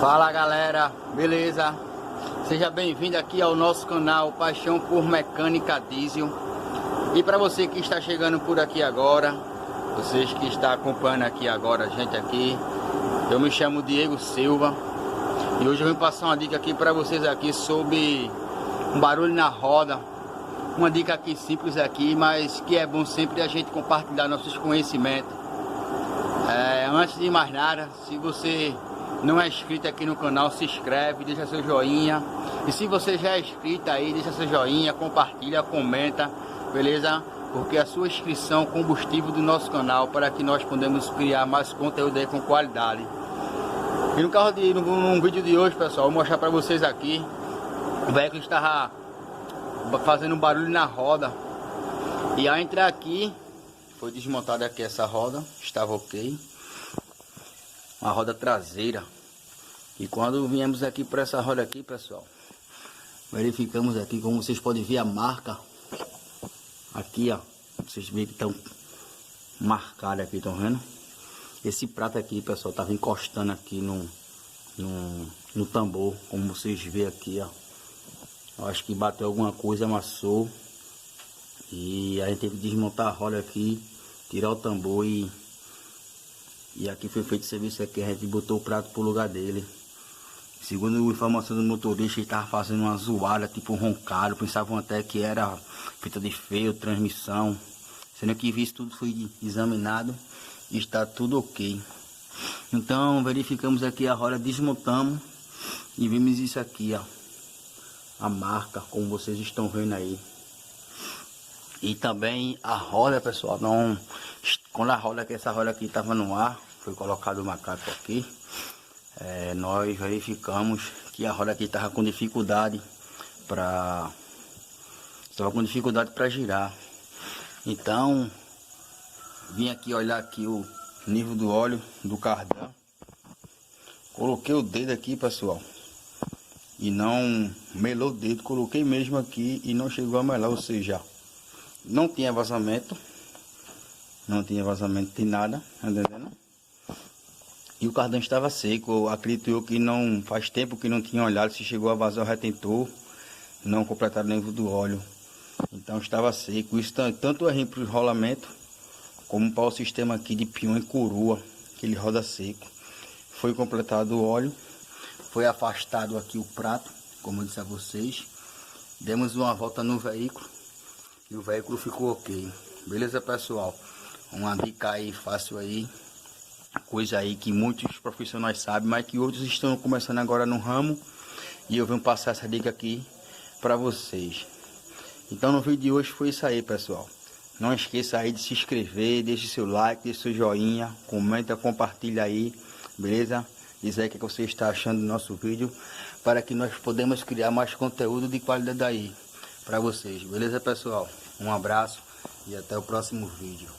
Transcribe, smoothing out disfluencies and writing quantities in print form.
Fala galera, beleza? Seja bem-vindo aqui ao nosso canal Paixão por Mecânica Diesel. E para você que está chegando por aqui agora, vocês que estão acompanhando aqui agora a gente aqui, eu me chamo Diego Silva e hoje eu vim passar uma dica aqui para vocês aqui sobre um barulho na roda. Uma dica aqui simples aqui, mas que é bom sempre a gente compartilhar nossos conhecimentos. Antes de mais nada, se você não é inscrito aqui no canal, se inscreve, deixa seu joinha. E se você já é inscrito aí, deixa seu joinha, compartilha, comenta, beleza? Porque a sua inscrição é o combustível do nosso canal para que nós podemos criar mais conteúdo aí com qualidade. E no vídeo de hoje, pessoal, eu vou mostrar para vocês aqui o veículo estava fazendo um barulho na roda. E ao entrar aqui, foi desmontada aqui essa roda, estava ok. Uma roda traseira. E quando viemos aqui para essa roda aqui, pessoal, verificamos aqui, como vocês podem ver a marca aqui, ó. Vocês veem que estão marcadas aqui, estão vendo? Esse prato aqui, pessoal, tava encostando aqui no tambor, como vocês veem aqui, ó. Eu acho que bateu alguma coisa, amassou. E a gente teve que desmontar a roda aqui, tirar o tambor e aqui foi feito o serviço aqui, a gente botou o prato pro lugar dele. Segundo a informação do motorista, ele estava fazendo uma zoada, tipo um roncado. Pensavam até que era fita de freio, transmissão. Sendo que isso tudo foi examinado e está tudo ok. Então verificamos aqui a roda, desmontamos e vimos isso aqui, ó. A marca, como vocês estão vendo aí. E também a roda, pessoal, quando essa roda aqui estava no ar, foi colocado o macaco aqui, nós verificamos que a roda aqui estava com dificuldade para girar. Então vim aqui olhar aqui o nível do óleo do cardan, coloquei o dedo aqui, pessoal, e não melou o dedo, coloquei mesmo aqui e não chegou a melar, ou seja, não tinha vazamento de nada, tá entendendo? E o cardan estava seco. Eu acredito eu que não faz tempo que não tinha olhado se chegou a vazar o retentor, não completaram o nível do óleo, então estava seco. Isso tanto é para o rolamento como para o sistema aqui de pião e coroa, que ele roda seco. Foi completado o óleo, foi afastado aqui o prato, como eu disse a vocês, demos uma volta no veículo e o veículo ficou ok. Beleza, pessoal? Uma dica aí fácil aí, coisa aí que muitos profissionais sabem, mas que outros estão começando agora no ramo, e eu venho passar essa dica aqui para vocês. Então no vídeo de hoje foi isso aí, pessoal. Não esqueça aí de se inscrever, deixe seu like, deixe seu joinha, comenta, compartilha aí, beleza? Diz aí o que você está achando do nosso vídeo, para que nós podemos criar mais conteúdo de qualidade aí para vocês, beleza, pessoal? Um abraço e até o próximo vídeo.